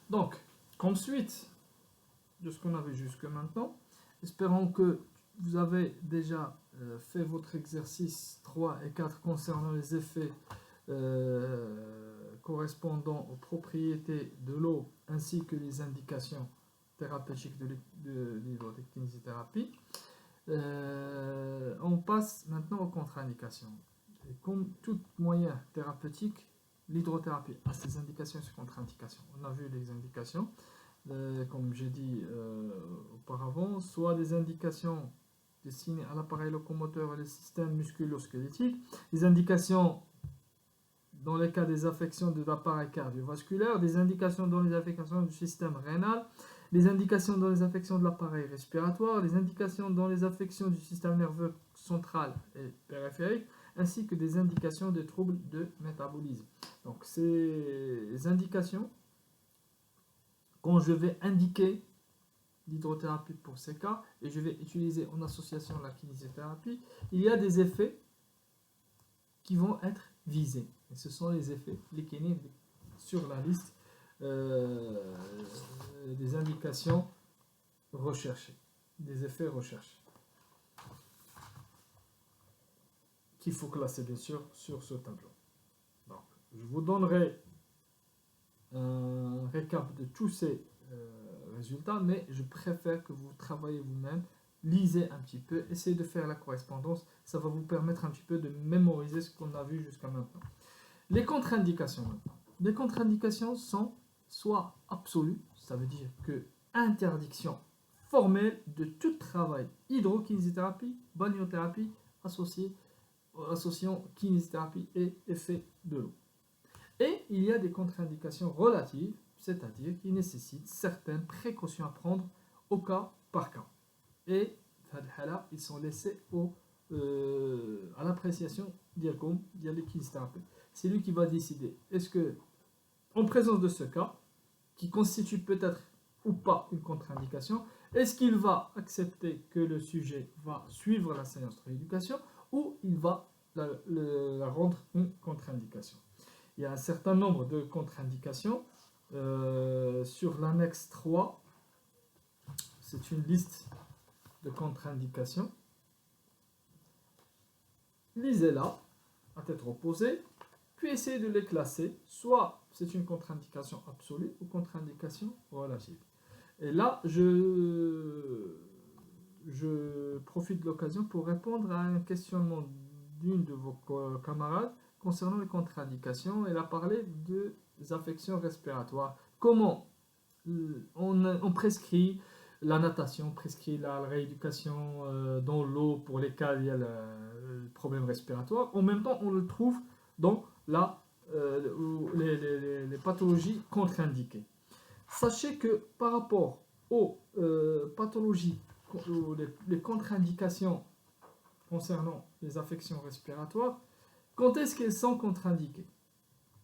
Donc, comme suite de ce qu'on a vu jusque maintenant, espérons que vous avez déjà fait votre exercice 3 et 4 concernant les effets correspondant aux propriétés de l'eau ainsi que les indications thérapeutiques de l'hydrokinésithérapie. On passe maintenant aux contre-indications. Et comme tout moyen thérapeutique, l'hydrothérapie a ses indications et ses contre-indications. On a vu les indications, comme j'ai dit auparavant, soit des indications destinées à l'appareil locomoteur et le système musculo-squelettique, des indications dans les cas des affections de l'appareil cardiovasculaire, des indications dans les affections du système rénal, les indications dans les affections de l'appareil respiratoire, les indications dans les affections du système nerveux central et périphérique, ainsi que des indications de troubles de métabolisme. Donc ces indications, quand je vais indiquer l'hydrothérapie pour ces cas, et je vais utiliser en association la kinésithérapie, il y a des effets qui vont être visés. Et ce sont les effets, les kinés sur la liste des indications recherchées, des effets recherchés, qu'il faut classer bien sûr sur ce tableau. Donc, je vous donnerai un récap de tous ces résultats, mais je préfère que vous travaillez vous-même, lisez un petit peu, essayez de faire la correspondance, ça va vous permettre un petit peu de mémoriser ce qu'on a vu jusqu'à maintenant. Les contre-indications maintenant. Les contre-indications sont soit absolues, ça veut dire que interdiction formelle de tout travail hydrokinésithérapie, balnéothérapie associant kinésithérapie et effet de l'eau. Et il y a des contre-indications relatives, c'est-à-dire qui nécessitent certaines précautions à prendre au cas par cas. Et ils sont laissés à l'appréciation de kinésithérapeute. C'est lui qui va décider, est-ce que, en présence de ce cas, qui constitue peut-être ou pas une contre-indication, est-ce qu'il va accepter que le sujet va suivre la séance de rééducation ou il va la rendre une contre-indication. Il y a un certain nombre de contre-indications. Sur l'annexe 3, c'est une liste de contre-indications. Lisez-la à tête reposée, puis essayez de les classer. Soit c'est une contre-indication absolue ou contre-indication relative. Et là, je profite de l'occasion pour répondre à un questionnement d'une de vos camarades concernant les contre-indications. Elle a parlé des affections respiratoires. Comment on prescrit la natation, on prescrit la rééducation dans l'eau pour les cas où il y a le problème respiratoire. En même temps, on le trouve dans les pathologies contre-indiquées. Sachez que par rapport aux pathologies, les contre-indications concernant les affections respiratoires, quand est-ce qu'elles sont contre-indiquées?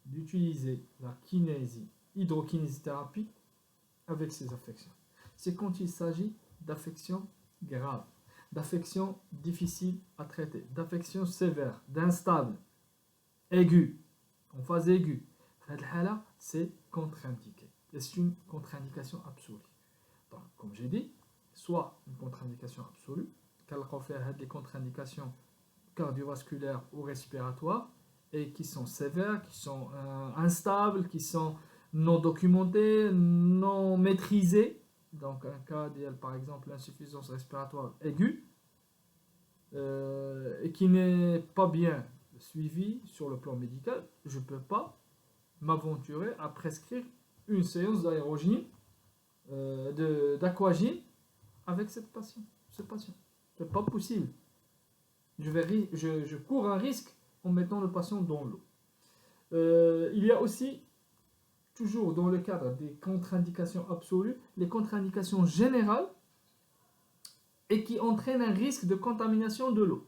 D'utiliser la hydrokinésithérapie avec ces affections. C'est quand il s'agit d'affections graves, d'affections difficiles à traiter, d'affections sévères, d'instables, aiguës, en phase aiguë. C'est contre-indiqué. C'est une contre-indication absolue. Donc, comme j'ai dit, soit une contre-indication absolue, des contre-indications cardiovasculaires ou respiratoires, et qui sont sévères, qui sont instables, qui sont non documentées, non maîtrisées. Donc, un cas par exemple l'insuffisance respiratoire aiguë, et qui n'est pas bien suivi sur le plan médical, je ne peux pas m'aventurer à prescrire une séance d'aérogine, d'aquagine avec ce patient. Ce n'est pas possible. Je cours un risque en mettant le patient dans l'eau. Il y a aussi, toujours dans le cadre des contre-indications absolues, les contre-indications générales et qui entraînent un risque de contamination de l'eau.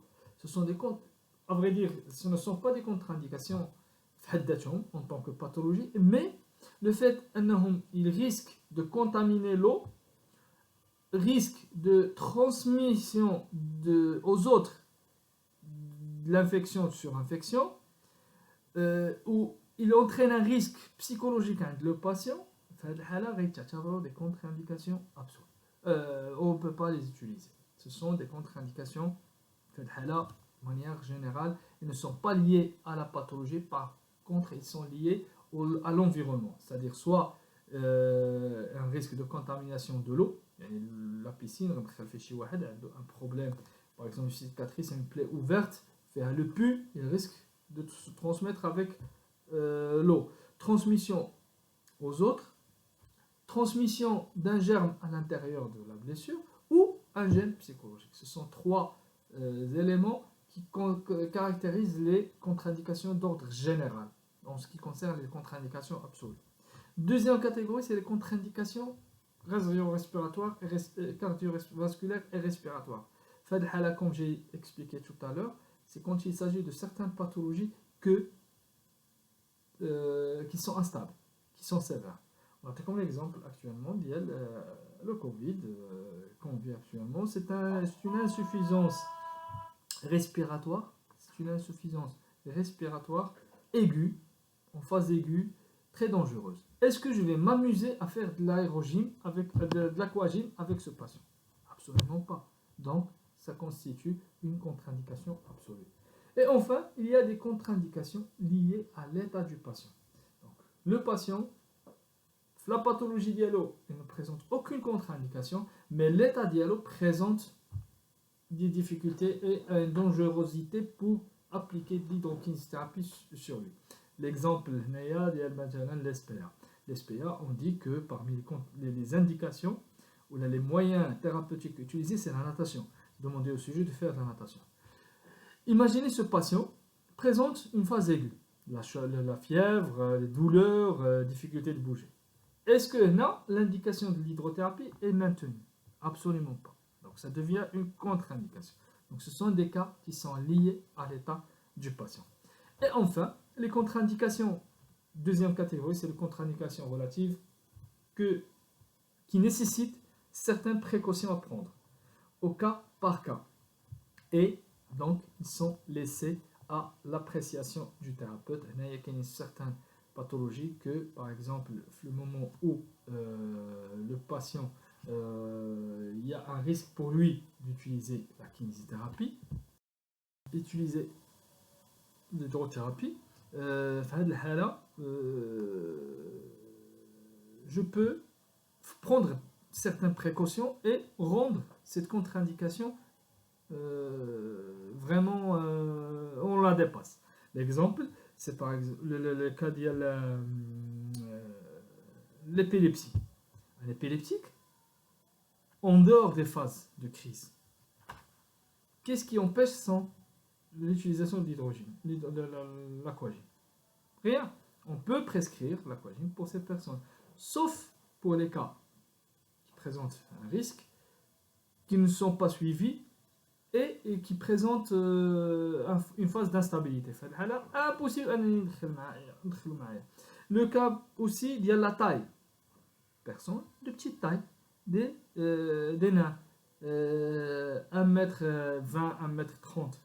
À vrai dire, ce ne sont pas des contre-indications en tant que pathologie, mais le fait qu'ils risquent de contaminer l'eau, risque de transmission aux autres de l'infection sur infection, où il entraîne un risque psychologique avec le patient, في هذه الحالة غيتعتبروا des contre-indications absolues. On ne peut pas les utiliser. Ce sont des contre-indications في هذه الحالة de manière générale, ils ne sont pas liés à la pathologie, par contre ils sont liés à l'environnement, c'est-à-dire soit un risque de contamination de l'eau, la piscine, un problème, par exemple une cicatrice, une plaie ouverte, le pu, il risque de se transmettre avec l'eau. Transmission aux autres, transmission d'un germe à l'intérieur de la blessure ou un gène psychologique. Ce sont trois éléments qui caractérisent les contre-indications d'ordre général en ce qui concerne les contre-indications absolues. Deuxième catégorie, c'est les contre-indications cardio-respiratoires, cardiovasculaires et respiratoires. Comme j'ai expliqué tout à l'heure, c'est quand il s'agit de certaines pathologies qui sont instables, qui sont sévères. On a comme l'exemple actuellement, le Covid qu'on vit actuellement, c'est une insuffisance respiratoire, aiguë, en phase aiguë, très dangereuse. Est-ce que je vais m'amuser à faire de l'aérogym, de l'aquagym avec ce patient? Absolument pas. Donc, ça constitue une contre-indication absolue. Et enfin, il y a des contre-indications liées à l'état du patient. Donc, le patient, la pathologie dialo, il ne présente aucune contre-indication, mais l'état dialo présente des difficultés et une dangerosité pour appliquer de l'hydrokinésithérapie sur lui. L'exemple, l'SPA. L'SPA, on dit que parmi les indications ou les moyens thérapeutiques utilisés, c'est la natation. Demandez au sujet de faire de la natation. Imaginez ce patient présente une phase aiguë, la fièvre, les douleurs, difficulté de bouger. Est-ce que non, l'indication de l'hydrothérapie est maintenue? Absolument pas. Donc ça devient une contre-indication. Donc ce sont des cas qui sont liés à l'état du patient. Et enfin, les contre-indications, deuxième catégorie, c'est les contre-indications relatives qui nécessitent certaines précautions à prendre, au cas par cas. Et donc, ils sont laissés à l'appréciation du thérapeute. Il y a une certaine pathologie que, par exemple, le moment où le patient, il y a un risque pour lui d'utiliser la kinésithérapie, d'utiliser l'hydrothérapie, je peux prendre certaines précautions et rendre cette contre-indication vraiment on la dépasse. L'exemple, c'est par exemple le cas de l'épilepsie. Un épileptique, en dehors des phases de crise, qu'est-ce qui empêche l'utilisation de l'hydrogène, l'aquagym? Rien. On peut prescrire l'aquagym pour ces personnes, sauf pour les cas qui présentent un risque, qui ne sont pas suivis et qui présentent une phase d'instabilité. Impossible. Le cas aussi, il y a la taille. Personnes de petite taille, des nains, 1m20, 1m30.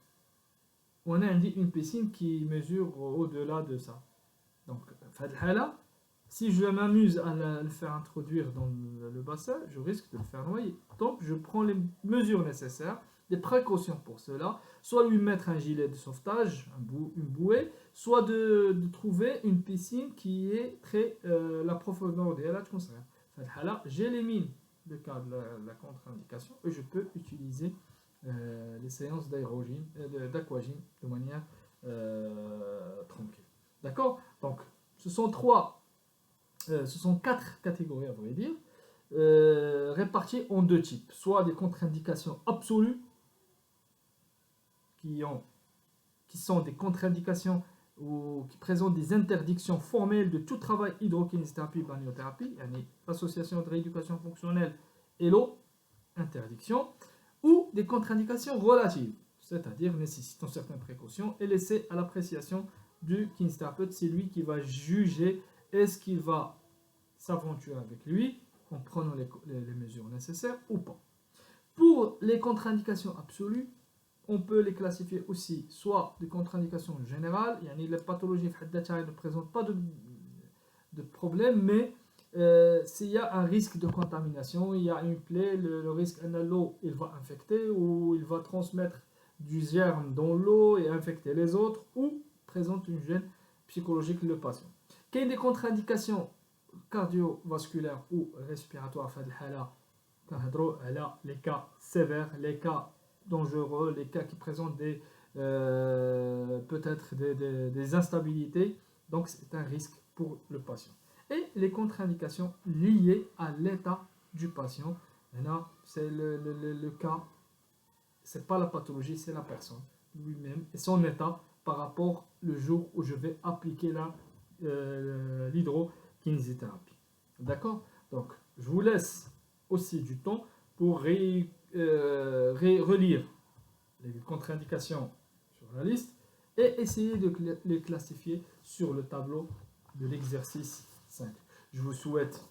On a une piscine qui mesure au-delà de ça. Donc, si je m'amuse à le faire introduire dans le bassin, je risque de le faire noyer. Donc, je prends les mesures nécessaires, des précautions pour cela, soit lui mettre un gilet de sauvetage, une bouée, soit de trouver une piscine qui est la profondeur de la concerne. J'élimine le cas de la contre-indication et je peux utiliser les séances d'aquagym de manière tranquille. D'accord? Donc, ce sont quatre catégories, à vrai dire, réparties en deux types. Soit des contre-indications absolues, qui sont des contre-indications ou qui présentent des interdictions formelles de tout travail hydrokinésithérapie, balnéothérapie, l'association de rééducation fonctionnelle et l'eau, interdiction, ou des contre-indications relatives, c'est-à-dire nécessitant certaines précautions et laissées à l'appréciation du kinésithérapeute. C'est lui qui va juger est-ce qu'il va s'aventurer avec lui en prenant les mesures nécessaires ou pas. Pour les contre-indications absolues, on peut les classifier aussi soit des contre-indications générales, les pathologies ne présentent pas de problème, mais s'il y a un risque de contamination, il y a une plaie, le risque que l'eau il va infecter ou il va transmettre du germe dans l'eau et infecter les autres ou présente une gêne psychologique le patient. Qu'il y ait des contre-indications cardiovasculaires ou respiratoires, les cas sévères, les cas dangereux, les cas qui présentent peut-être des instabilités, donc c'est un risque pour le patient. Et les contre-indications liées à l'état du patient. Maintenant, c'est le cas, c'est pas la pathologie, c'est la personne lui-même et son état par rapport au jour où je vais appliquer l'hydrokinésithérapie. D'accord? Donc, je vous laisse aussi du temps pour relire les contre-indications sur la liste et essayer de les classifier sur le tableau de l'exercice 5. Je vous souhaite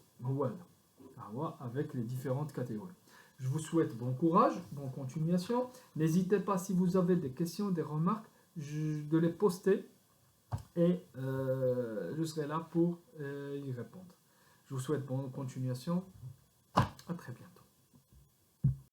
avec les différentes catégories. Je vous souhaite bon courage, bonne continuation. N'hésitez pas si vous avez des questions, des remarques, de les poster et je serai là pour y répondre. Je vous souhaite bonne continuation.